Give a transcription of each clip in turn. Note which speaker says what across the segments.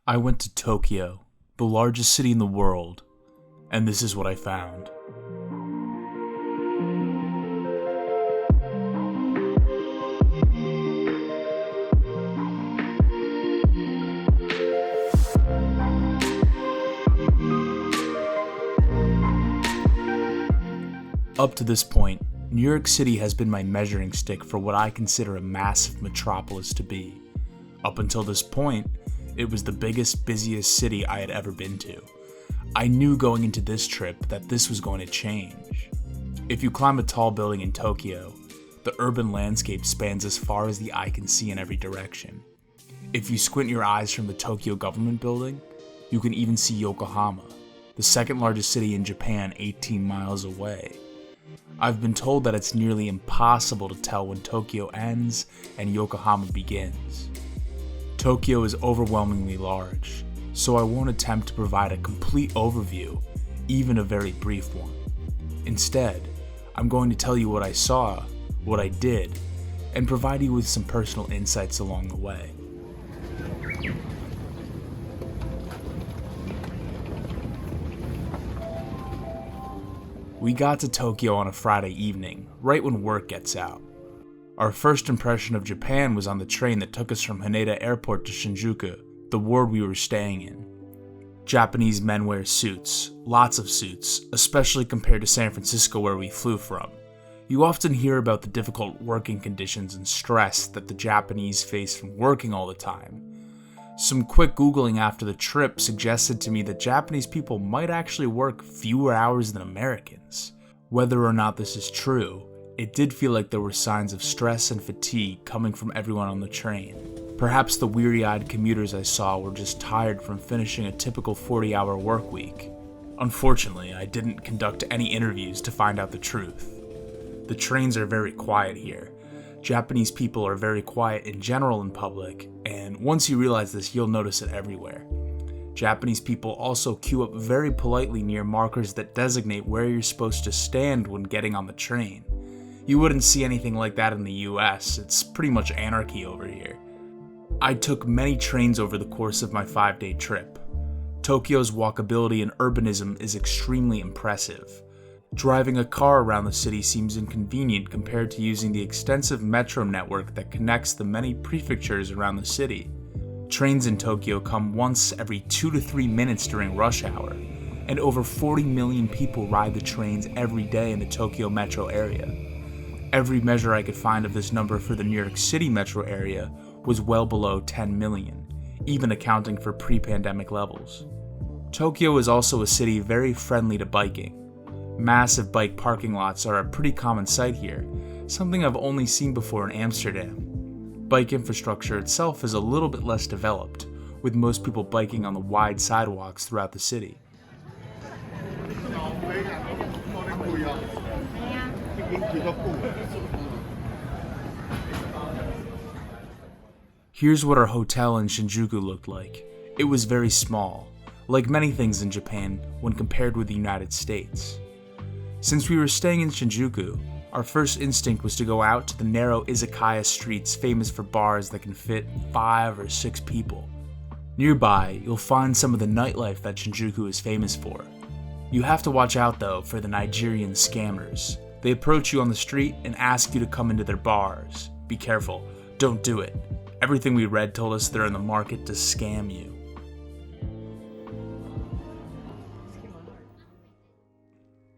Speaker 1: I went to Tokyo, the largest city in the world, and this is what I found. Up to this point, New York City has been my measuring stick for what I consider a massive metropolis to be. Up until this point, it was the biggest, busiest city I had ever been to. I knew going into this trip that this was going to change. If you climb a tall building in Tokyo, the urban landscape spans as far as the eye can see in every direction. If you squint your eyes from the Tokyo government building, you can even see Yokohama, the second largest city in Japan 18 miles away. I've been told that it's nearly impossible to tell when Tokyo ends and Yokohama begins. Tokyo is overwhelmingly large, so I won't attempt to provide a complete overview, even a very brief one. Instead, I'm going to tell you what I saw, what I did, and provide you with some personal insights along the way. We got to Tokyo on a Friday evening, right when work gets out. Our first impression of Japan was on the train that took us from Haneda Airport to Shinjuku, the ward we were staying in. Japanese men wear suits, lots of suits, especially compared to San Francisco where we flew from. You often hear about the difficult working conditions and stress that the Japanese face from working all the time. Some quick Googling after the trip suggested to me that Japanese people might actually work fewer hours than Americans. Whether or not this is true, it did feel like there were signs of stress and fatigue coming from everyone on the train. Perhaps the weary-eyed commuters I saw were just tired from finishing a typical 40-hour work week. Unfortunately, I didn't conduct any interviews to find out the truth. The trains are very quiet here. Japanese people are very quiet in general in public, and once you realize this, you'll notice it everywhere. Japanese people also queue up very politely near markers that designate where you're supposed to stand when getting on the train. You wouldn't see anything like that in the US, it's pretty much anarchy over here. I took many trains over the course of my 5-day trip. Tokyo's walkability and urbanism is extremely impressive. Driving a car around the city seems inconvenient compared to using the extensive metro network that connects the many prefectures around the city. Trains in Tokyo come once every 2 to 3 minutes during rush hour, and over 40 million people ride the trains every day in the Tokyo metro area. Every measure I could find of this number for the New York City metro area was well below 10 million, even accounting for pre-pandemic levels. Tokyo is also a city very friendly to biking. Massive bike parking lots are a pretty common sight here, something I've only seen before in Amsterdam. Bike infrastructure itself is a little bit less developed, with most people biking on the wide sidewalks throughout the city. Here's what our hotel in Shinjuku looked like. It was very small, like many things in Japan when compared with the United States. Since we were staying in Shinjuku, our first instinct was to go out to the narrow izakaya streets famous for bars that can fit 5 or 6 people. Nearby, you'll find some of the nightlife that Shinjuku is famous for. You have to watch out though for the Nigerian scammers. They approach you on the street and ask you to come into their bars. Be careful, don't do it. Everything we read told us they're in the market to scam you.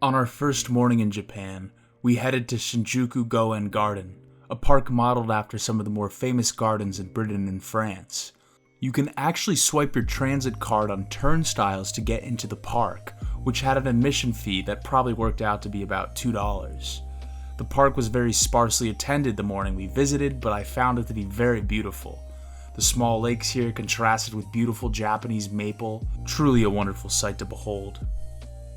Speaker 1: On our first morning in Japan, we headed to Shinjuku Gyoen Garden, a park modeled after some of the more famous gardens in Britain and France. You can actually swipe your transit card on turnstiles to get into the park, which had an admission fee that probably worked out to be about $2. The park was very sparsely attended the morning we visited, but I found it to be very beautiful. The small lakes here contrasted with beautiful Japanese maple, truly a wonderful sight to behold.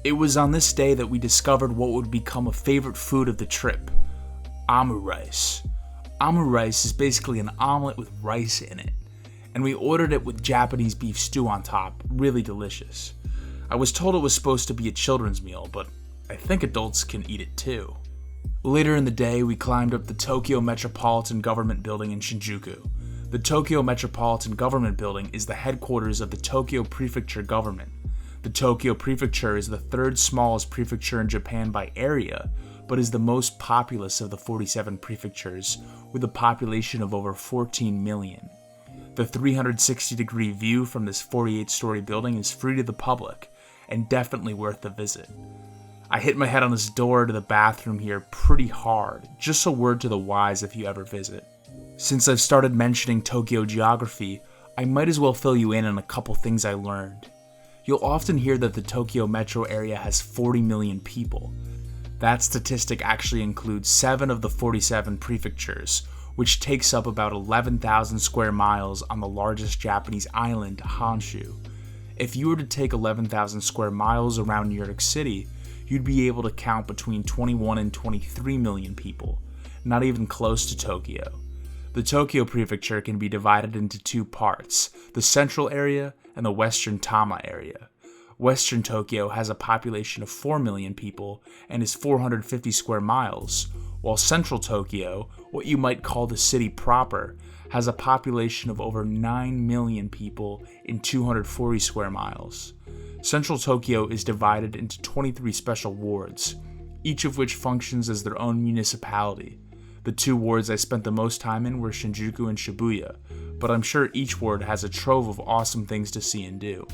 Speaker 1: It was on this day that we discovered what would become a favorite food of the trip, omurice. Omurice is basically an omelet with rice in it, and we ordered it with Japanese beef stew on top, really delicious. I was told it was supposed to be a children's meal, but I think adults can eat it too. Later in the day, we climbed up the Tokyo Metropolitan government building in Shinjuku. The Tokyo Metropolitan Government Building is the headquarters of the Tokyo Prefecture government. The Tokyo Prefecture is the third smallest prefecture in Japan by area, but is the most populous of the 47 prefectures, with a population of over 14 million. The 360-degree view from this 48-story building is free to the public, and definitely worth the visit. I hit my head on this door to the bathroom here pretty hard, just a word to the wise if you ever visit. Since I've started mentioning Tokyo geography, I might as well fill you in on a couple things I learned. You'll often hear that the Tokyo metro area has 40 million people. That statistic actually includes 7 of the 47 prefectures, which takes up about 11,000 square miles on the largest Japanese island, Honshu. If you were to take 11,000 square miles around New York City, you'd be able to count between 21 and 23 million people, not even close to Tokyo. The Tokyo Prefecture can be divided into 2 parts, the central area and the western Tama area. Western Tokyo has a population of 4 million people and is 450 square miles, while central Tokyo, what you might call the city proper, has a population of over 9 million people in 240 square miles. Central Tokyo is divided into 23 special wards, each of which functions as their own municipality. The 2 wards I spent the most time in were Shinjuku and Shibuya, but I'm sure each ward has a trove of awesome things to see and do.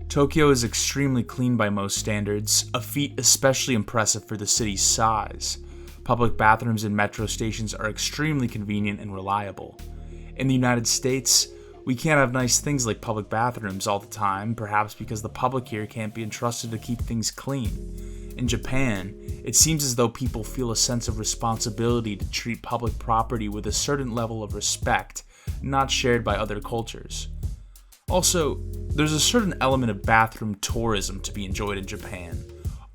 Speaker 1: Tokyo is extremely clean by most standards, a feat especially impressive for the city's size. Public bathrooms and metro stations are extremely convenient and reliable. In the United States, we can't have nice things like public bathrooms all the time, perhaps because the public here can't be entrusted to keep things clean. In Japan, it seems as though people feel a sense of responsibility to treat public property with a certain level of respect, not shared by other cultures. Also, there's a certain element of bathroom tourism to be enjoyed in Japan.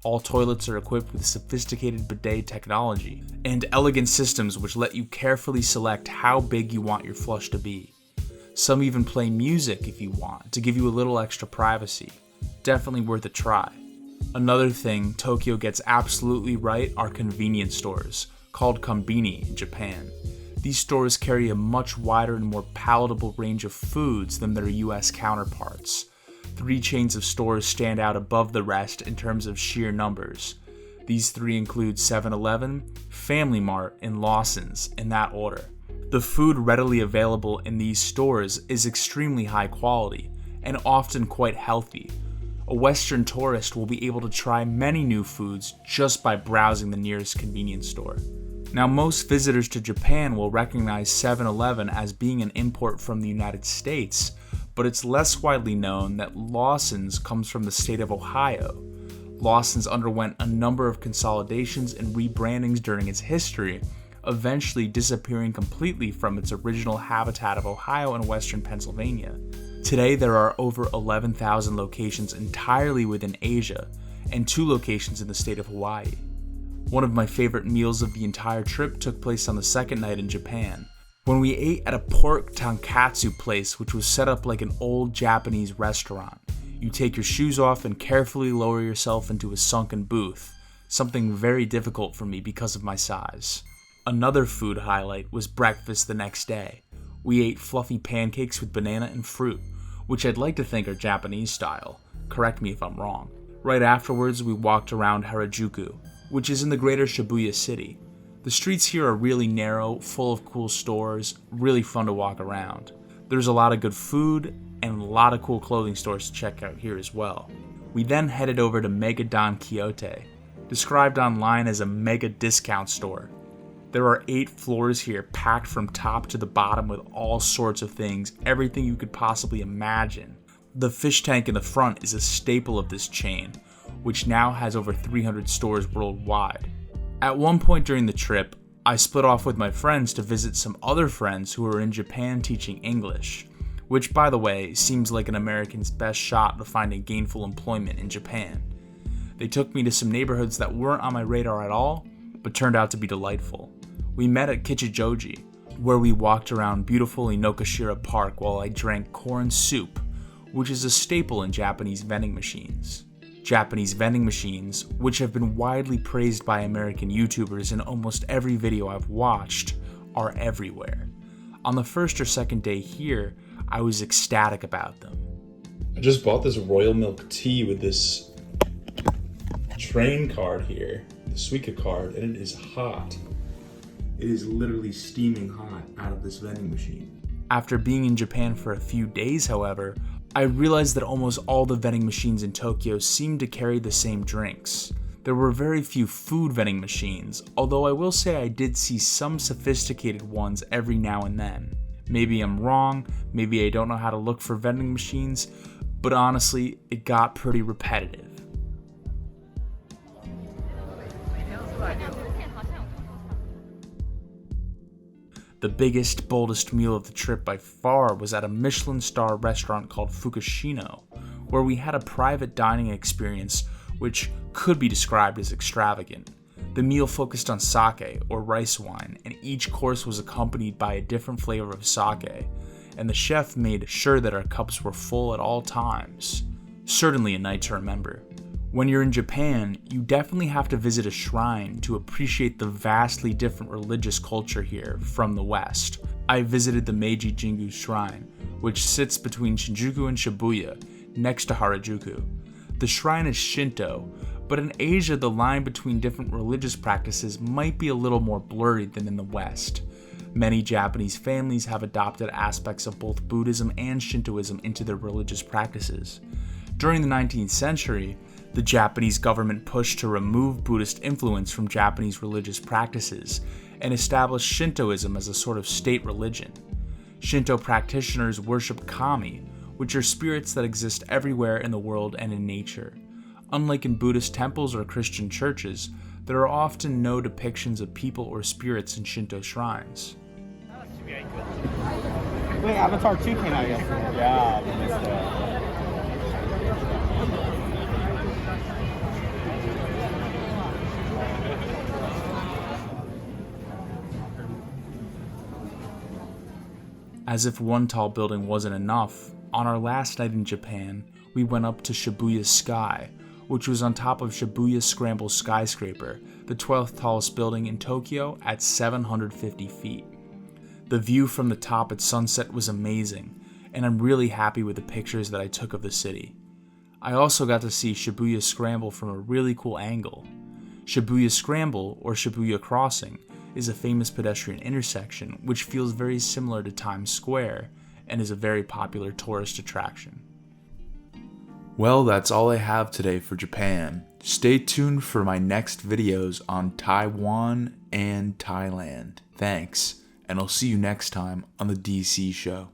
Speaker 1: All toilets are equipped with sophisticated bidet technology and elegant systems which let you carefully select how big you want your flush to be. Some even play music if you want, to give you a little extra privacy. Definitely worth a try. Another thing Tokyo gets absolutely right are convenience stores, called konbini in Japan. These stores carry a much wider and more palatable range of foods than their US counterparts. 3 chains of stores stand out above the rest in terms of sheer numbers. These 3 include 7-Eleven, Family Mart, and Lawson's, in that order. The food readily available in these stores is extremely high quality, and often quite healthy. A Western tourist will be able to try many new foods just by browsing the nearest convenience store. Now, most visitors to Japan will recognize 7-Eleven as being an import from the United States, but it's less widely known that Lawson's comes from the state of Ohio. Lawson's underwent a number of consolidations and rebrandings during its history, eventually disappearing completely from its original habitat of Ohio and western Pennsylvania. Today, there are over 11,000 locations entirely within Asia, and 2 locations in the state of Hawaii. One of my favorite meals of the entire trip took place on the second night in Japan, when we ate at a pork tonkatsu place which was set up like an old Japanese restaurant. You take your shoes off and carefully lower yourself into a sunken booth, something very difficult for me because of my size. Another food highlight was breakfast the next day. We ate fluffy pancakes with banana and fruit, which I'd like to think are Japanese style. Correct me if I'm wrong. Right afterwards, we walked around Harajuku, which is in the greater Shibuya city. The streets here are really narrow, full of cool stores, really fun to walk around. There's a lot of good food and a lot of cool clothing stores to check out here as well. We then headed over to Mega Don Quijote, described online as a mega discount store. There are 8 floors here packed from top to the bottom with all sorts of things, everything you could possibly imagine. The fish tank in the front is a staple of this chain, which now has over 300 stores worldwide. At one point during the trip, I split off with my friends to visit some other friends who are in Japan teaching English, which, by the way, seems like an American's best shot to finding gainful employment in Japan. They took me to some neighborhoods that weren't on my radar at all, but turned out to be delightful. We met at Kichijoji, where we walked around beautiful Inokashira Park while I drank corn soup, which is a staple in Japanese vending machines. Japanese vending machines, which have been widely praised by American YouTubers in almost every video I've watched, are everywhere. On the first or second day here, I was ecstatic about them.
Speaker 2: I just bought this royal milk tea with this train card here, the Suica card, and it is hot. It is literally steaming hot out of this vending machine.
Speaker 1: After being in Japan for a few days, however, I realized that almost all the vending machines in Tokyo seemed to carry the same drinks. There were very few food vending machines, although I will say I did see some sophisticated ones every now and then. Maybe I'm wrong, maybe I don't know how to look for vending machines, but honestly, it got pretty repetitive. The biggest, boldest meal of the trip by far was at a Michelin star restaurant called Fukishino, where we had a private dining experience which could be described as extravagant. The meal focused on sake, or rice wine, and each course was accompanied by a different flavor of sake, and the chef made sure that our cups were full at all times. Certainly a night to remember. When you're in Japan, you definitely have to visit a shrine to appreciate the vastly different religious culture here from the West. I visited the Meiji Jingu Shrine, which sits between Shinjuku and Shibuya, next to Harajuku. The shrine is Shinto, but in Asia the line between different religious practices might be a little more blurry than in the West. Many Japanese families have adopted aspects of both Buddhism and Shintoism into their religious practices. During the 19th century, the Japanese government pushed to remove Buddhist influence from Japanese religious practices and establish Shintoism as a sort of state religion. Shinto practitioners worship kami, which are spirits that exist everywhere in the world and in nature. Unlike in Buddhist temples or Christian churches, there are often no depictions of people or spirits in Shinto shrines.
Speaker 3: Wait, Avatar 2 came out yesterday. Yeah, I missed that.
Speaker 1: As if one tall building wasn't enough, on our last night in Japan, we went up to Shibuya Sky, which was on top of Shibuya Scramble skyscraper, the 12th tallest building in Tokyo at 750 feet. The view from the top at sunset was amazing, and I'm really happy with the pictures that I took of the city. I also got to see Shibuya Scramble from a really cool angle. Shibuya Scramble, or Shibuya Crossing, is a famous pedestrian intersection which feels very similar to Times Square and is a very popular tourist attraction. Well, that's all I have today for Japan. Stay tuned for my next videos on Taiwan and Thailand. Thanks, and I'll see you next time on the DC Show.